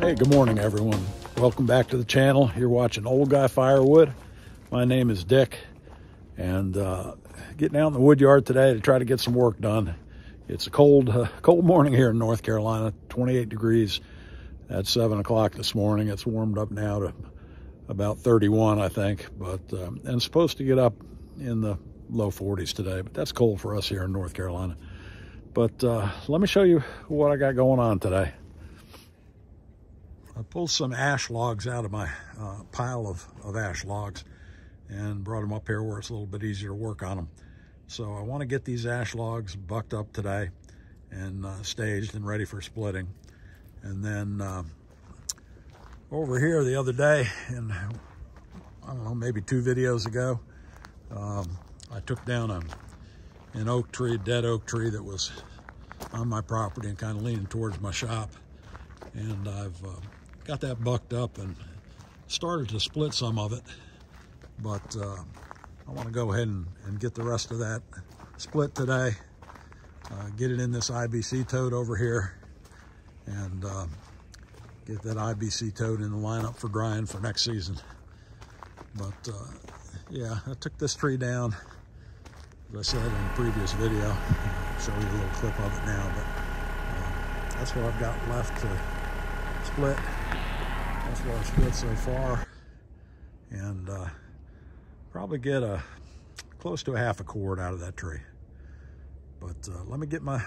Hey, good morning, everyone. Welcome back to the channel. You're watching Old Guy Firewood. My name is Dick, and getting out in the wood yard today to try to get some work done. It's a cold morning here in North Carolina, 28 degrees at 7 o'clock this morning. It's warmed up now to about 31, I think, but and it's supposed to get up in the low 40s today, but that's cold for us here in North Carolina. But let me show you what I got going on today. I pulled some ash logs out of my pile of ash logs and brought them up here where it's a little bit easier to work on them. So I want to get these ash logs bucked up today and staged and ready for splitting. And then over here the other day, and I don't know, maybe 2 videos ago, I took down an oak tree, dead oak tree that was on my property and kind of leaning towards my shop. And I've got that bucked up and started to split some of it, but I want to go ahead and get the rest of that split today, get it in this IBC tote over here, and get that IBC tote in the lineup for drying for next season. But yeah, I took this tree down, as I said in the previous video. I'll show you a little clip of it now, but that's what I've got left to split. That's what I've split so far, and probably get close to a half a cord out of that tree. But let me get my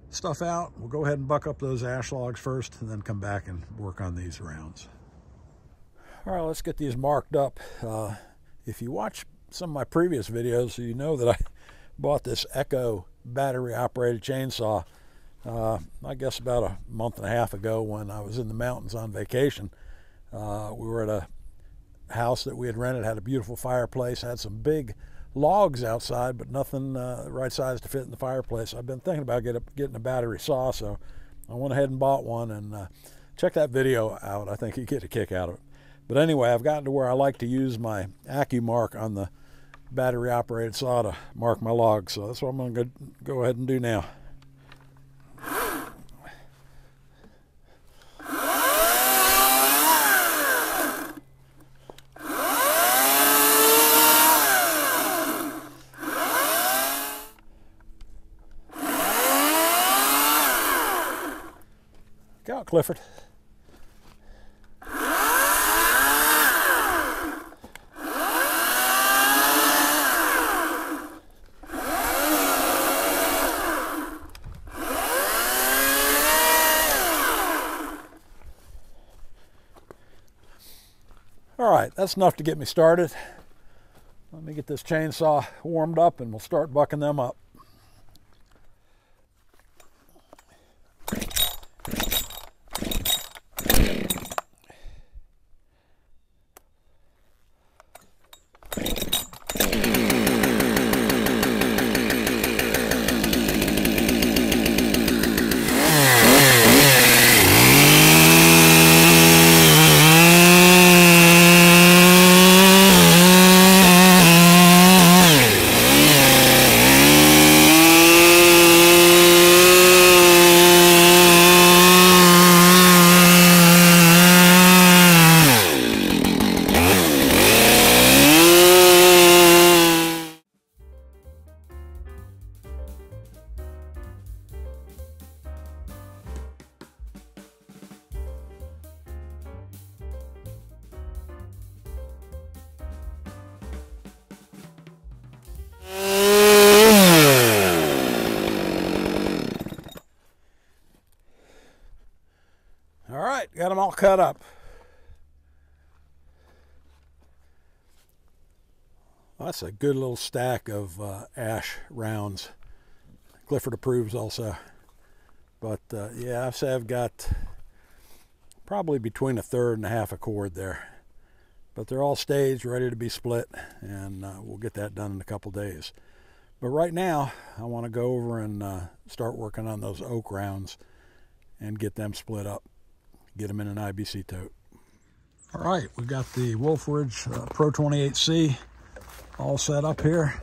stuff out. We'll go ahead and buck up those ash logs first and then come back and work on these rounds. All right, let's get these marked up. If you watch some of my previous videos, you know that I bought this Echo battery operated chainsaw I guess about a month and a half ago when I was in the mountains on vacation. We were at a house that we had rented, had a beautiful fireplace, had some big logs outside, but nothing the right size to fit in the fireplace. I've been thinking about getting a battery saw, so I went ahead and bought one, and check that video out. I think you get a kick out of it. But anyway, I've gotten to where I like to use my AccuMark on the battery operated saw to mark my logs, so that's what I'm going to go ahead and do now. Go out, Clifford. All right, that's enough to get me started. Let me get this chainsaw warmed up and we'll start bucking them up. Got them all cut up. Well, that's a good little stack of ash rounds. Clifford approves also. But yeah, I've got probably between a third and a half a cord there. But they're all staged, ready to be split, and we'll get that done in a couple days. But right now, I want to go over and start working on those oak rounds and get them split up. Get them in an IBC tote. All right, we've got the Wolfe Pro28C all set up here.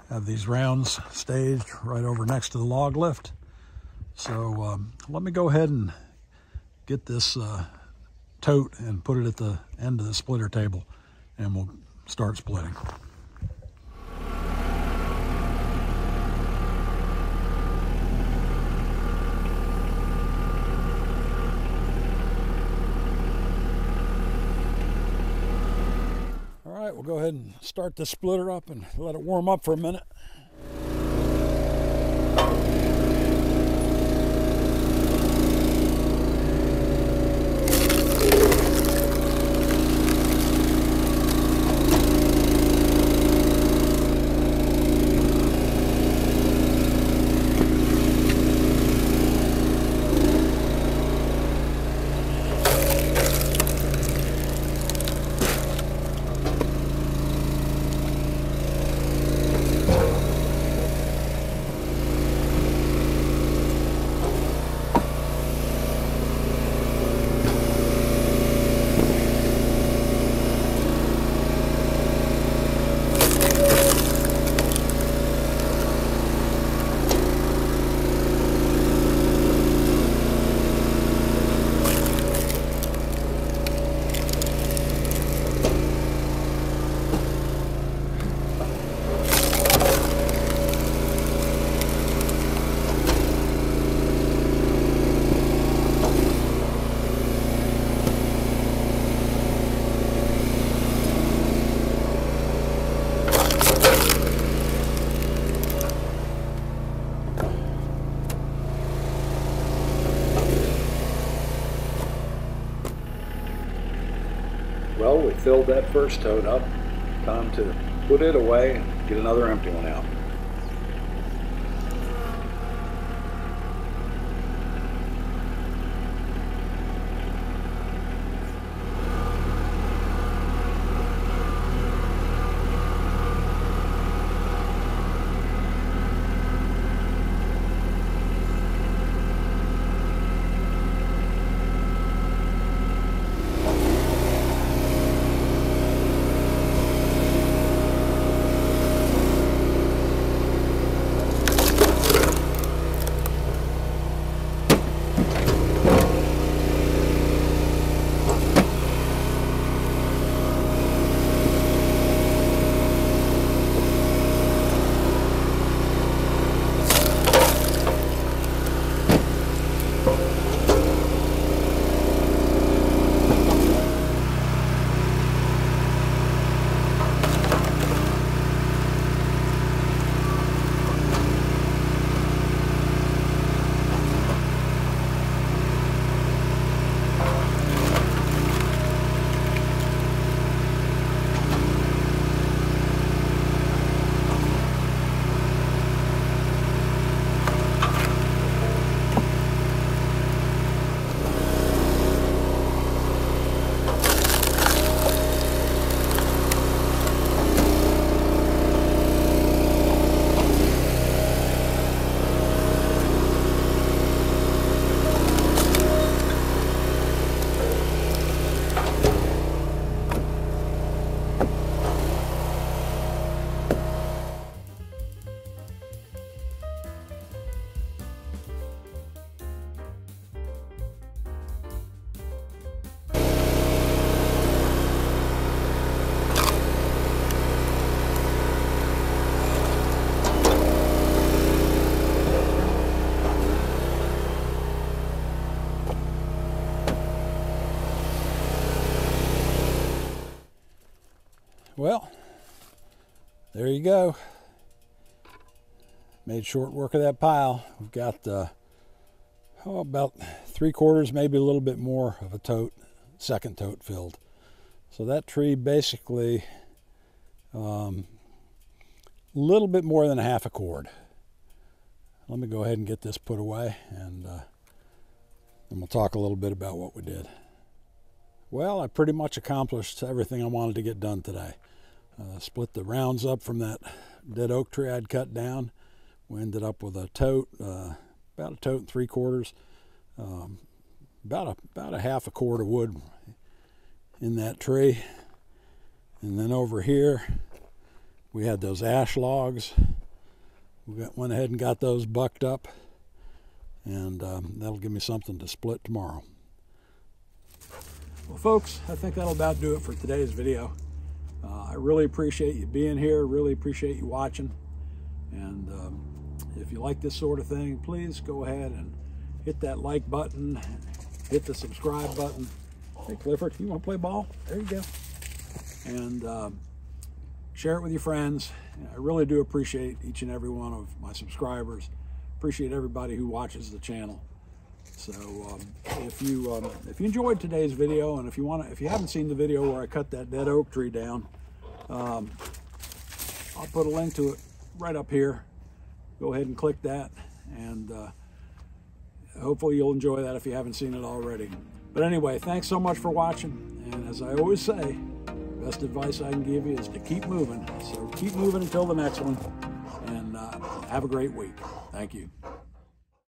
Have these rounds staged right over next to the log lift. So let me go ahead and get this tote and put it at the end of the splitter table, and we'll start splitting. All right, we'll go ahead and start the splitter up and let it warm up for a minute. Well, we filled that first tote up. Time to put it away and get another empty one out. Well, there you go. Made short work of that pile. We've got about 3/4, maybe a little bit more of a tote, second tote filled. So that tree basically a little bit more than a half a cord. Let me go ahead and get this put away, and then we'll talk a little bit about what we did. Well, I pretty much accomplished everything I wanted to get done today. Split the rounds up from that dead oak tree I'd cut down. We ended up with a tote, about a tote and 3/4, about a half a cord of wood in that tree. And then over here, we had those ash logs. We went ahead and got those bucked up. and that'll give me something to split tomorrow. Well, folks, I think that'll about do it for today's video. I really appreciate you being here, really appreciate you watching, and if you like this sort of thing, please go ahead and hit that like button, hit the subscribe button. Hey Clifford, you want to play ball? There you go. And share it with your friends. I really do appreciate each and every one of my subscribers. Appreciate everybody who watches the channel. So if you enjoyed today's video, and if you haven't seen the video where I cut that dead oak tree down, I'll put a link to it right up here. Go ahead and click that, and hopefully you'll enjoy that if you haven't seen it already. But anyway, thanks so much for watching, and as I always say, best advice I can give you is to keep moving. So keep moving until the next one, and have a great week. Thank you.